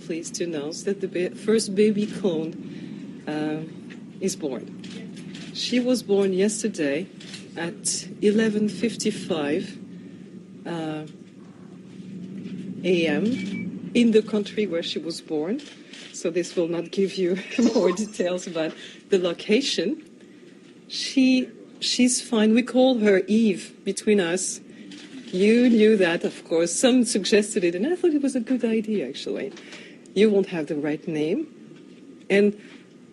Pleased to announce that the first baby clone is born. She was born yesterday at 11:55 a.m. in the country where she was born. So this will not give you more details about the location. She's fine. We call her Eve between us. You knew that, of course. Some suggested it, and I thought it was a good idea, actually. You won't have the right name. And,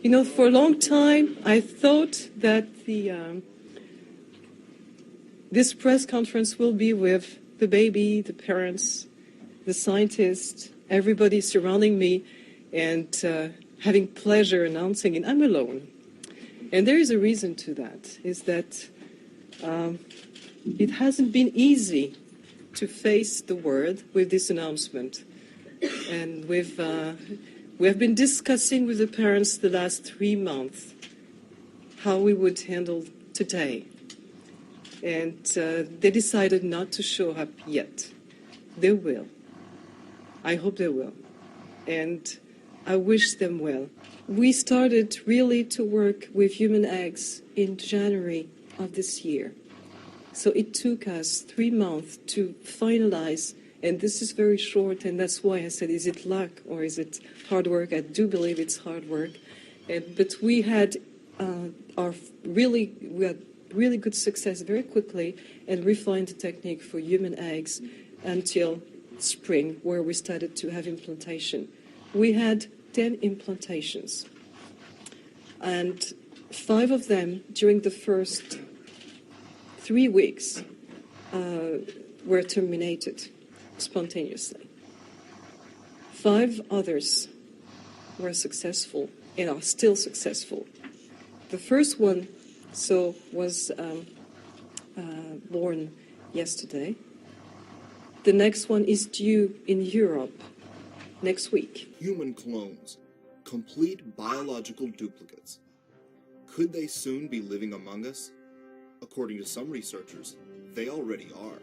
you know, for a long time, I thought that this press conference will be with the baby, the parents, the scientists, everybody surrounding me, and having pleasure announcing it. I'm alone. And there is a reason to that, is that it hasn't been easy to face the world with this announcement. And we have been discussing with the parents the last 3 months how we would handle today. And they decided not to show up yet. They will. I hope they will. And I wish them well. We started really to work with human eggs in January of this year. So it took us 3 months to finalize, and this is very short, and that's why I said, is it luck or is it hard work? I do believe it's hard work. But we had really good success very quickly and refined the technique for human eggs until spring, where we started to have implantation. We had 10 implantations, and 5 of them during the first 3 weeks were terminated spontaneously. 5 others were successful and are still successful. The first one was born yesterday. The next one is due in Europe next week. Human clones, complete biological duplicates. Could they soon be living among us? According to some researchers, they already are.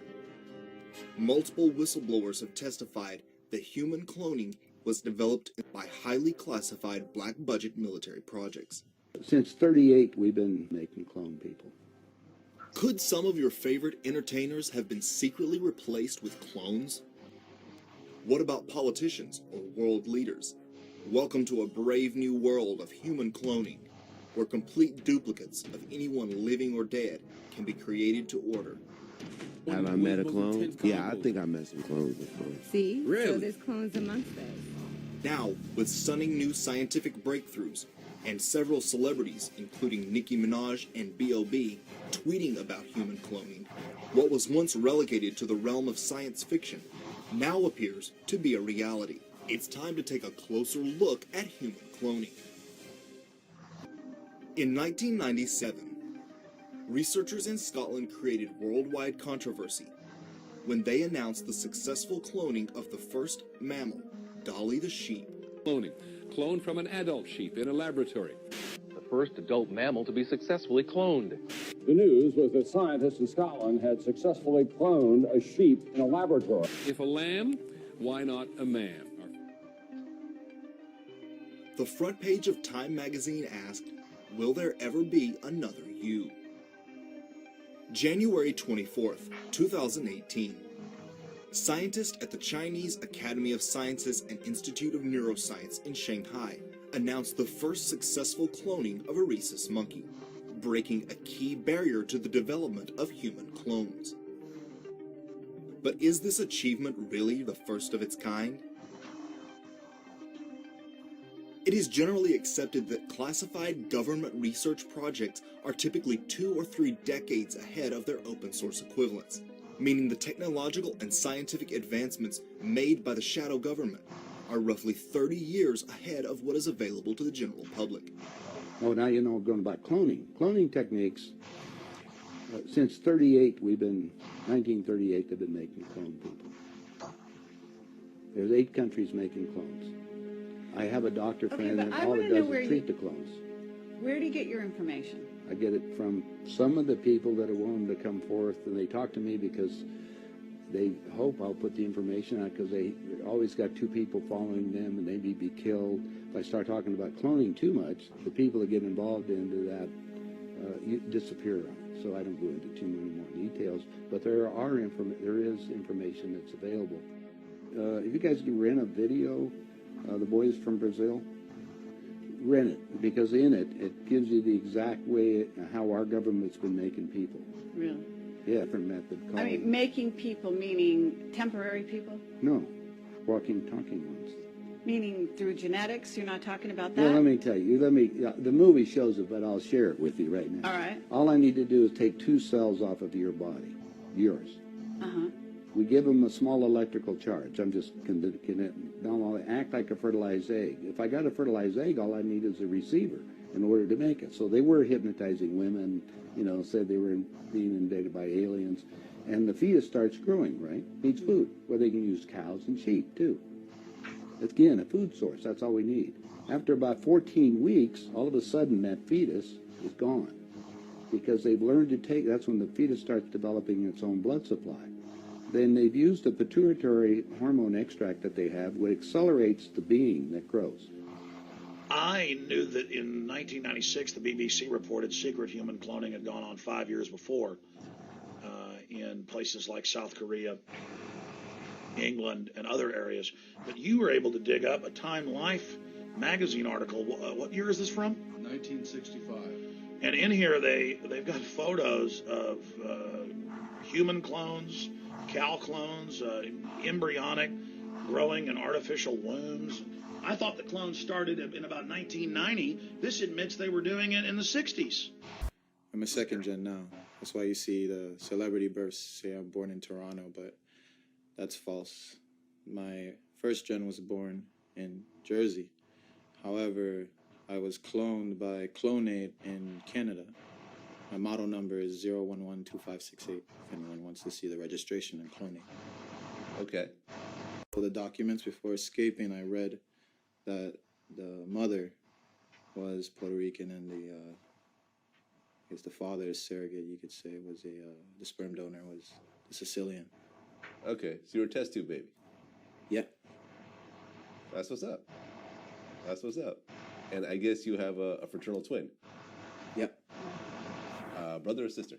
Multiple whistleblowers have testified that human cloning was developed by highly classified black-budget military projects. Since '38, we've been making clone people. Could some of your favorite entertainers have been secretly replaced with clones? What about politicians or world leaders? Welcome to a brave new world of human cloning, where complete duplicates of anyone living or dead can be created to order. Have I met a clone? Yeah, I think I met some clones before. See? Really? So there's clones amongst us. Now, with stunning new scientific breakthroughs, and several celebrities, including Nicki Minaj and B.O.B., tweeting about human cloning, what was once relegated to the realm of science fiction now appears to be a reality. It's time to take a closer look at human cloning. In 1997, researchers in Scotland created worldwide controversy when they announced the successful cloning of the first mammal, Dolly the sheep. Cloning. Cloned from an adult sheep in a laboratory. The first adult mammal to be successfully cloned. The news was that scientists in Scotland had successfully cloned a sheep in a laboratory. If a lamb, why not a man? The front page of Time magazine asked, will there ever be another you? January 24th, 2018. Scientists at the Chinese Academy of Sciences and Institute of Neuroscience in Shanghai announced the first successful cloning of a rhesus monkey, breaking a key barrier to the development of human clones. But is this achievement really the first of its kind? It is generally accepted that classified government research projects are typically 2 or 3 decades ahead of their open source equivalents, meaning the technological and scientific advancements made by the shadow government are roughly 30 years ahead of what is available to the general public. Oh, now you know we're going about cloning. Cloning techniques, since 1938, they've been making clone people. There's 8 countries making clones. I have a doctor friend and all it does is treat the clones. Where do you get your information? I get it from some of the people that are willing to come forth, and they talk to me because they hope I'll put the information out because they always got two people following them and they may be killed. If I start talking about cloning too much, the people that get involved into that disappear on it. So I don't go into too many more details. But there is information that's available. If you guys can rent a video, the boys from Brazil, rent it, because in it, it gives you the exact way how our government's been making people. Really? Yeah, different method. I mean, making people meaning temporary people? No, walking, talking ones. Meaning through genetics? You're not talking about that? Yeah, let me tell you. The movie shows it, but I'll share it with you right now. All right. All I need to do is take 2 cells off of your body, yours. Uh-huh. We give them a small electrical charge. I'm just I'll act like a fertilized egg. If I got a fertilized egg, all I need is a receiver in order to make it. So they were hypnotizing women, said they were being invaded by aliens. And the fetus starts growing, right? Needs food. Well, they can use cows and sheep, too. Again, a food source. That's all we need. After about 14 weeks, all of a sudden that fetus is gone. Because they've learned to take, that's when the fetus starts developing its own blood supply. Then they've used a pituitary hormone extract that they have, which accelerates the being that grows. I knew that in 1996, the BBC reported secret human cloning had gone on 5 years before in places like South Korea, England, and other areas. But you were able to dig up a Time Life magazine article. What year is this from? 1965. And in here, they've got photos of human clones, cow clones, embryonic, growing in artificial wombs. I thought the clones started in about 1990. This admits they were doing it in the 60s. I'm a second gen now. That's why you see the celebrity births say I'm born in Toronto, but that's false. My first gen was born in Jersey. However, I was cloned by CloneAid in Canada. My model number is 0112568, if anyone wants to see the registration and cloning. Okay. For the documents before escaping, I read that the mother was Puerto Rican and I guess the father, surrogate, you could say, was the sperm donor was the Sicilian. Okay, so you were a test tube baby. Yeah. That's what's up. That's what's up. And I guess you have a fraternal twin. Yep. Brother or sister?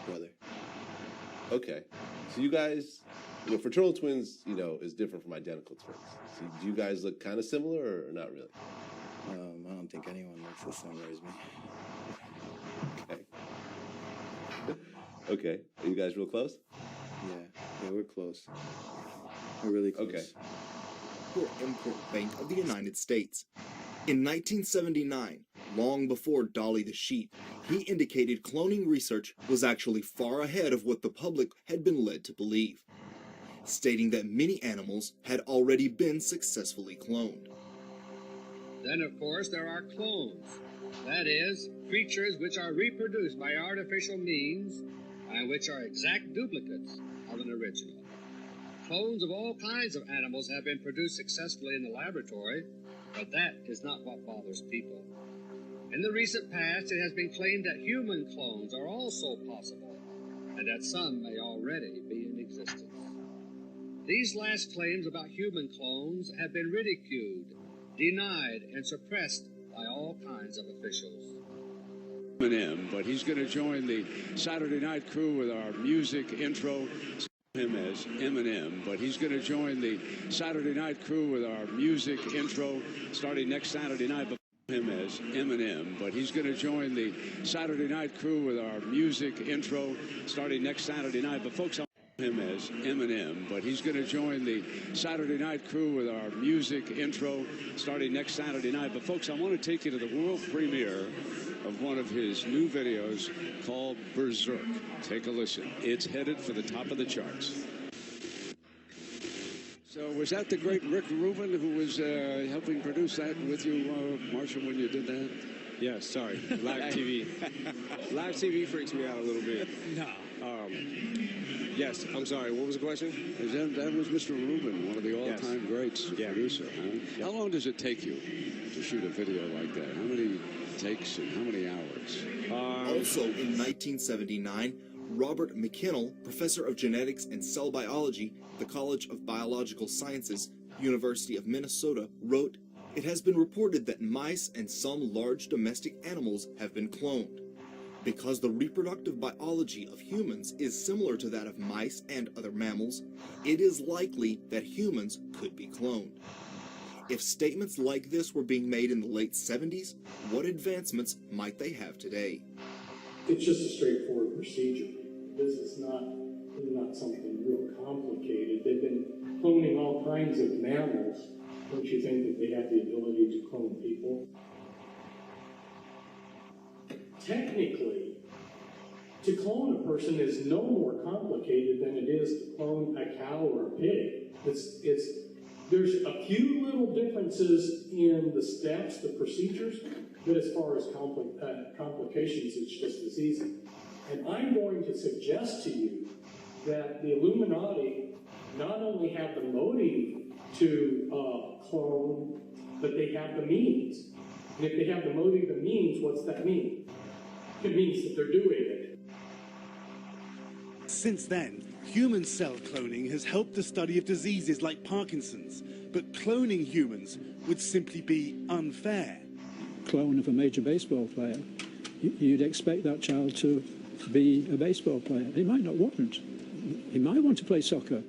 Brother. Okay. So you guys, fraternal twins, is different from identical twins. So do you guys look kind of similar or not really? I don't think anyone looks the same as me. Okay. Okay. Are you guys real close? Yeah, we're close. We're really close. Okay. Import Bank of the United States. In 1979, long before Dolly the sheep, he indicated cloning research was actually far ahead of what the public had been led to believe, stating that many animals had already been successfully cloned. Then, of course, there are clones. That is, creatures which are reproduced by artificial means and which are exact duplicates of an original. Clones of all kinds of animals have been produced successfully in the laboratory, but that is not what bothers people. In the recent past, it has been claimed that human clones are also possible, and that some may already be in existence. These last claims about human clones have been ridiculed, denied, and suppressed by all kinds of officials. Eminem, but he's going to join the Saturday night crew with our music intro. Him as Eminem, but he's going to join the Saturday night crew with our music intro starting next Saturday night. Him as Eminem, but he's going to join the Saturday night crew with our music intro starting next Saturday night. But folks, him as Eminem, but he's going to join the Saturday night crew with our music intro starting next Saturday night. But folks, I want to take you to the world premiere of one of his new videos called Berserk. Take a listen. It's headed for the top of the charts. So was that the great Rick Rubin who was helping produce that with you, Marshall, when you did that? Yeah, sorry. Live TV. Live TV freaks me out a little bit. No. Yes, I'm sorry. What was the question? That was Mr. Rubin, one of the all-time greats producer. Huh? How long does it take you to shoot a video like that? How many takes and how many hours? Also in 1979, Robert McKinnell, professor of genetics and cell biology, the College of Biological Sciences, University of Minnesota, wrote, "It has been reported that mice and some large domestic animals have been cloned. Because the reproductive biology of humans is similar to that of mice and other mammals, it is likely that humans could be cloned." If statements like this were being made in the late 70s, what advancements might they have today? It's just a straightforward procedure. This is not something real complicated. They've been cloning all kinds of mammals. Don't you think that they have the ability to clone people? Technically, to clone a person is no more complicated than it is to clone a cow or a pig. There's a few little differences in the steps, the procedures, but as far as complications, it's just as easy. And I'm going to suggest to you that the Illuminati not only have the motive to clone, but they have the means. And if they have the motive and means, what's that mean? It means that they're doing it. Since then, human cell cloning has helped the study of diseases like Parkinson's, but cloning humans would simply be unfair. Clone of a major baseball player, you'd expect that child to be a baseball player. He might not want. He might want to play soccer.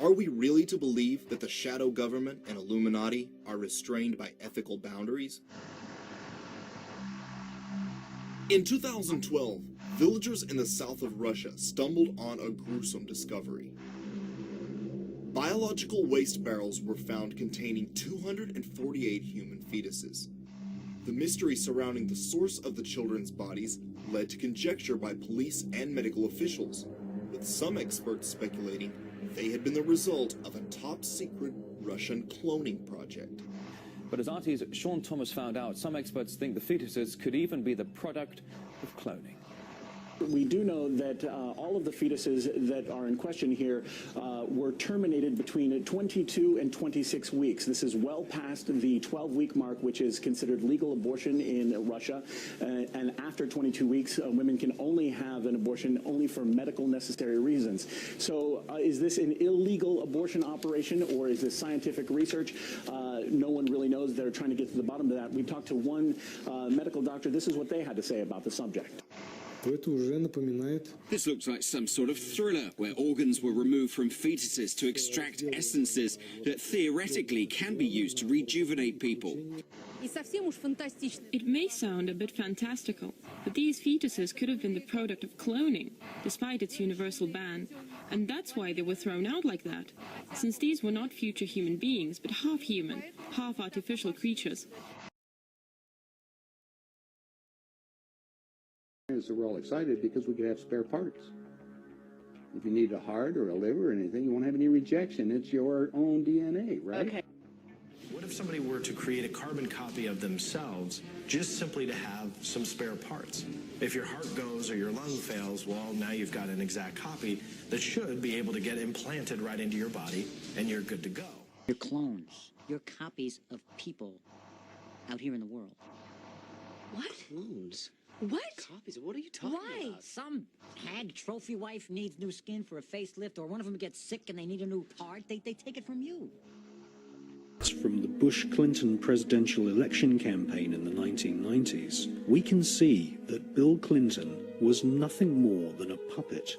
Are we really to believe that the shadow government and Illuminati are restrained by ethical boundaries? In 2012, villagers in the south of Russia stumbled on a gruesome discovery. Biological waste barrels were found containing 248 human fetuses. The mystery surrounding the source of the children's bodies led to conjecture by police and medical officials, with some experts speculating they had been the result of a top-secret Russian cloning project. But as RT's Sean Thomas found out, some experts think the fetuses could even be the product of cloning. We do know that all of the fetuses that are in question here were terminated between 22 and 26 weeks. This is well past the 12-week mark, which is considered legal abortion in Russia. And after 22 weeks, women can only have an abortion only for medical necessary reasons. So is this an illegal abortion operation, or is this scientific research? No one really knows. They're trying to get to the bottom of that. We talked to one medical doctor. This is what they had to say about the subject. This looks like some sort of thriller where organs were removed from fetuses to extract essences that theoretically can be used to rejuvenate people. It may sound a bit fantastical, but these fetuses could have been the product of cloning, despite its universal ban. And that's why they were thrown out like that, since these were not future human beings, but half human, half artificial creatures. So we're all excited because we could have spare parts. If you need a heart or a liver or anything, you won't have any rejection. It's your own DNA, right? Okay. What if somebody were to create a carbon copy of themselves just simply to have some spare parts? If your heart goes or your lung fails, well, now you've got an exact copy that should be able to get implanted right into your body and you're good to go. You're clones. You're copies of people out here in the world. What? Clones. What? Copies? What are you talking about? Some hag trophy wife needs new skin for a facelift, or one of them gets sick and they need a new part. They take it from you. From the Bush-Clinton presidential election campaign in the 1990s, we can see that Bill Clinton was nothing more than a puppet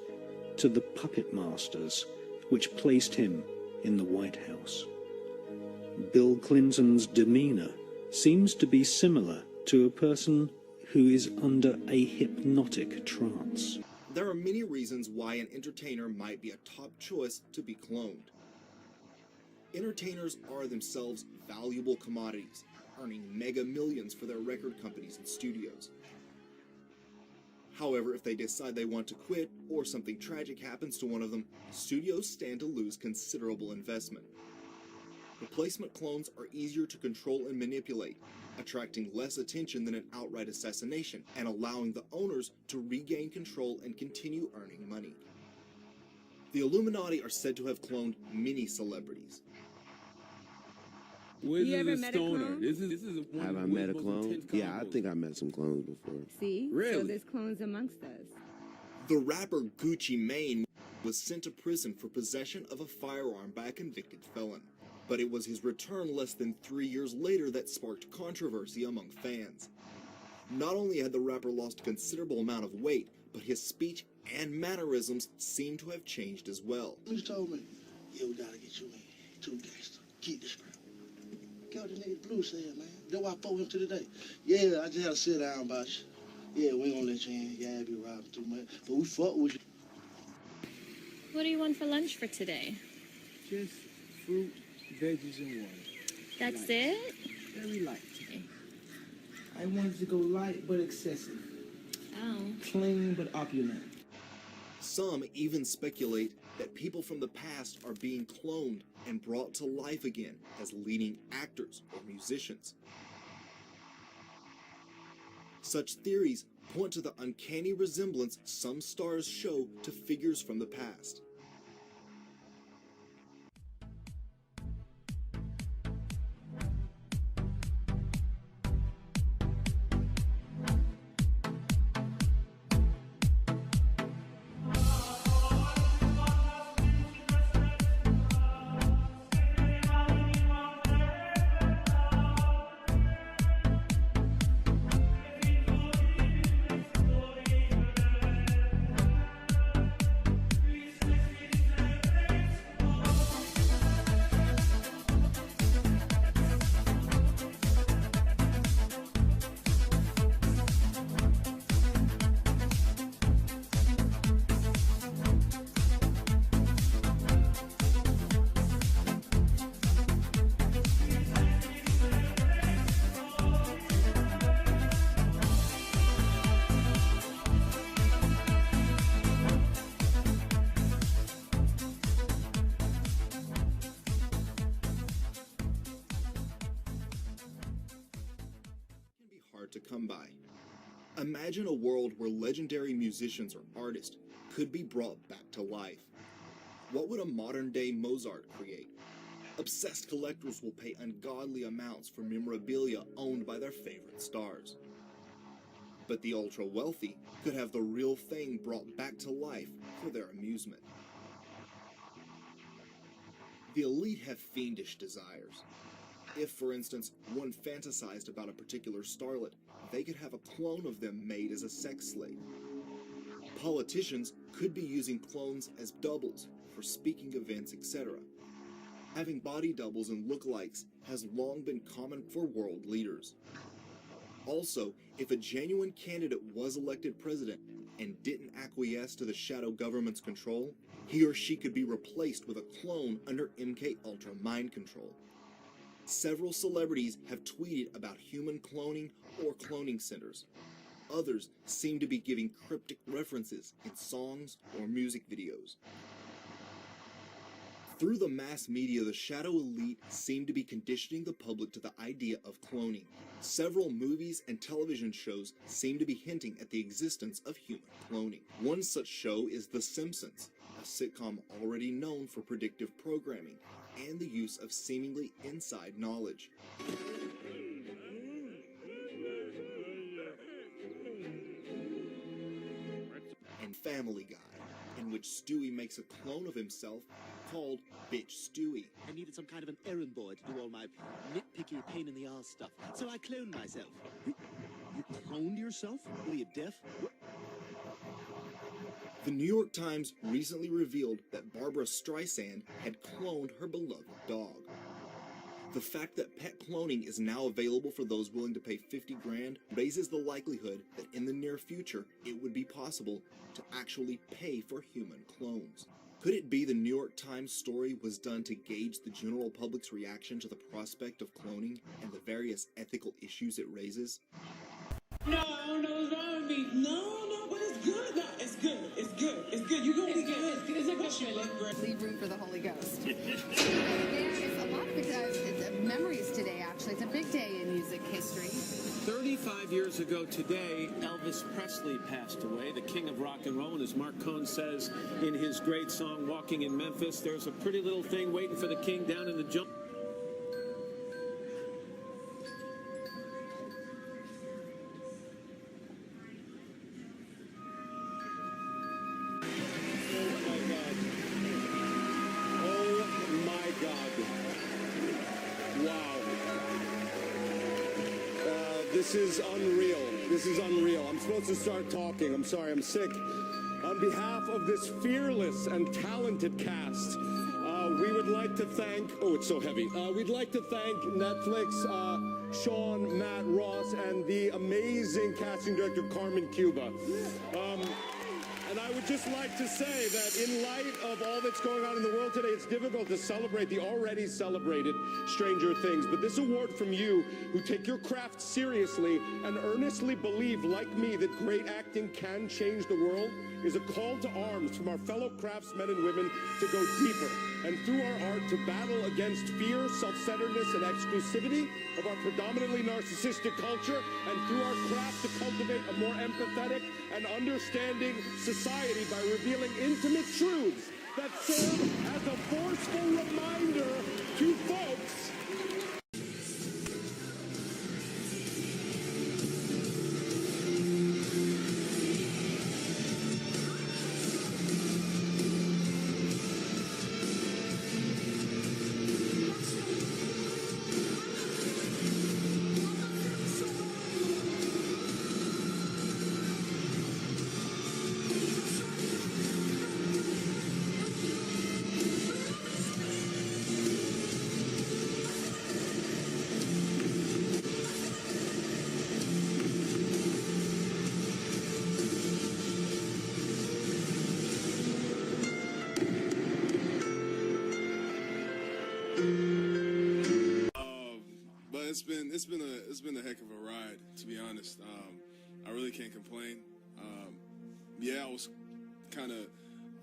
to the puppet masters which placed him in the White House. Bill Clinton's demeanor seems to be similar to a person who is under a hypnotic trance. There are many reasons why an entertainer might be a top choice to be cloned. Entertainers are themselves valuable commodities, earning mega millions for their record companies and studios. However, if they decide they want to quit or something tragic happens to one of them, studios stand to lose considerable investment. Replacement clones are easier to control and manipulate, attracting less attention than an outright assassination and allowing the owners to regain control and continue earning money. The Illuminati are said to have cloned many celebrities. You ever met a clone? Have I met a clone? Yeah, I think I met some clones before. See? Really? So there's clones amongst us. The rapper Gucci Mane was sent to prison for possession of a firearm by a convicted felon. But it was his return less than 3 years later that sparked controversy among fans. Not only had the rapper lost a considerable amount of weight, but his speech and mannerisms seemed to have changed as well. He told me, yeah, we gotta get you in. Too gangster. Keep this crap. Get what the nigga Blue said, man. That's why I fought him to today. Yeah, I just had to sit down about you. Yeah, we ain't gonna let you in. Yeah, be robbing too much. But we fuck with you. What do you want for lunch for today? Just fruit, veggies, and water. That's light. it? Very light today. I wanted to go light but excessive. Oh. Clean but opulent. Some even speculate that people from the past are being cloned and brought to life again as leading actors or musicians. Such theories point to the uncanny resemblance some stars show to figures from the past. To come by. Imagine a world where legendary musicians or artists could be brought back to life. What would a modern-day Mozart create? Obsessed collectors will pay ungodly amounts for memorabilia owned by their favorite stars. But the ultra-wealthy could have the real thing brought back to life for their amusement. The elite have fiendish desires. If, for instance, one fantasized about a particular starlet, they could have a clone of them made as a sex slave. Politicians could be using clones as doubles for speaking events, etc. Having body doubles and lookalikes has long been common for world leaders. Also, if a genuine candidate was elected president and didn't acquiesce to the shadow government's control, he or she could be replaced with a clone under MK-Ultra mind control. Several celebrities have tweeted about human cloning or cloning centers. Others seem to be giving cryptic references in songs or music videos. Through the mass media, the shadow elite seem to be conditioning the public to the idea of cloning. Several movies and television shows seem to be hinting at the existence of human cloning. One such show is The Simpsons, a sitcom already known for predictive programming and the use of seemingly inside knowledge. And Family Guy, in which Stewie makes a clone of himself called Bitch Stewie. I needed some kind of an errand boy to do all my nitpicky pain-in-the-ass stuff, so I cloned myself. You cloned yourself? Were you deaf? The New York Times recently revealed that Barbara Streisand had cloned her beloved dog. The fact that pet cloning is now available for those willing to pay 50 grand raises the likelihood that in the near future it would be possible to actually pay for human clones. Could it be the New York Times story was done to gauge the general public's reaction to the prospect of cloning and the various ethical issues it raises? No, it's wrong with me. No, but it's good. No, it's good. It's good. It's good. You're going to be good. It's a good show. Leave room for the Holy Ghost. There's a lot of memories today, actually. It's a big day in music history. 35 years ago today, Elvis Presley passed away, the king of rock and roll. And as Mark Cohn says in his great song, Walking in Memphis, there's a pretty little thing waiting for the king down in the jungle. This is unreal. This is unreal. I'm supposed to start talking. I'm sorry, I'm sick. On behalf of this fearless and talented cast, we would like to thank, oh, it's so heavy. We'd like to thank Netflix, Sean, Matt, Ross, and the amazing casting director, Carmen Cuba. And I would just like to say that in light of all that's going on in the world today, it's difficult to celebrate the already celebrated Stranger Things. But this award from you, who take your craft seriously and earnestly believe, like me, that great acting can change the world, is a call to arms from our fellow craftsmen and women to go deeper and through our art to battle against fear, self-centeredness, and exclusivity of our predominantly narcissistic culture, and through our craft to cultivate a more empathetic and understanding society by revealing intimate truths that serve as a forceful reminder to folks. It's been a heck of a ride, to be honest. I really can't complain. Yeah, I was kind of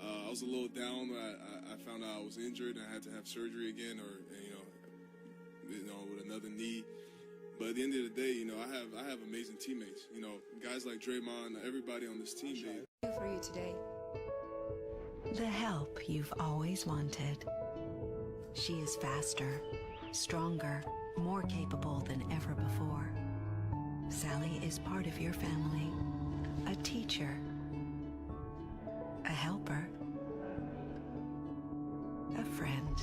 I was a little down when I found out I was injured and I had to have surgery again, or you know, with another knee. But at the end of the day, I have amazing teammates. Guys like Draymond, everybody on this team. For you today, the help you've always wanted. She is faster, stronger, more capable than ever before. Sally is part of your family, a teacher, a helper, a friend.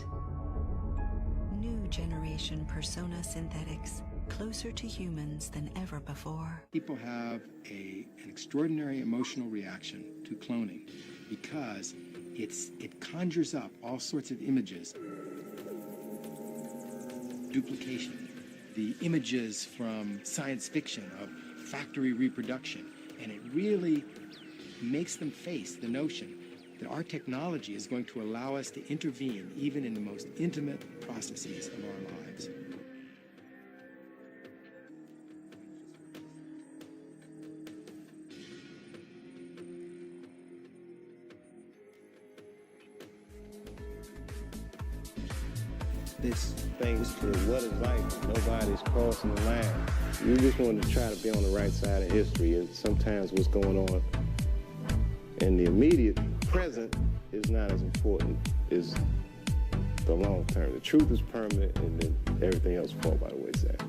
New generation Persona Synthetics, closer to humans than ever before. People have an extraordinary emotional reaction to cloning because it conjures up all sorts of images. Duplication, the images from science fiction of factory reproduction, and it really makes them face the notion that our technology is going to allow us to intervene even in the most intimate processes of our lives. This thing's to what is life. Nobody's crossing the line. You just want to try to be on the right side of history, and sometimes what's going on in the immediate present is not as important as the long term. The truth is permanent, and then everything else falls by the wayside.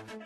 Thank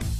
you.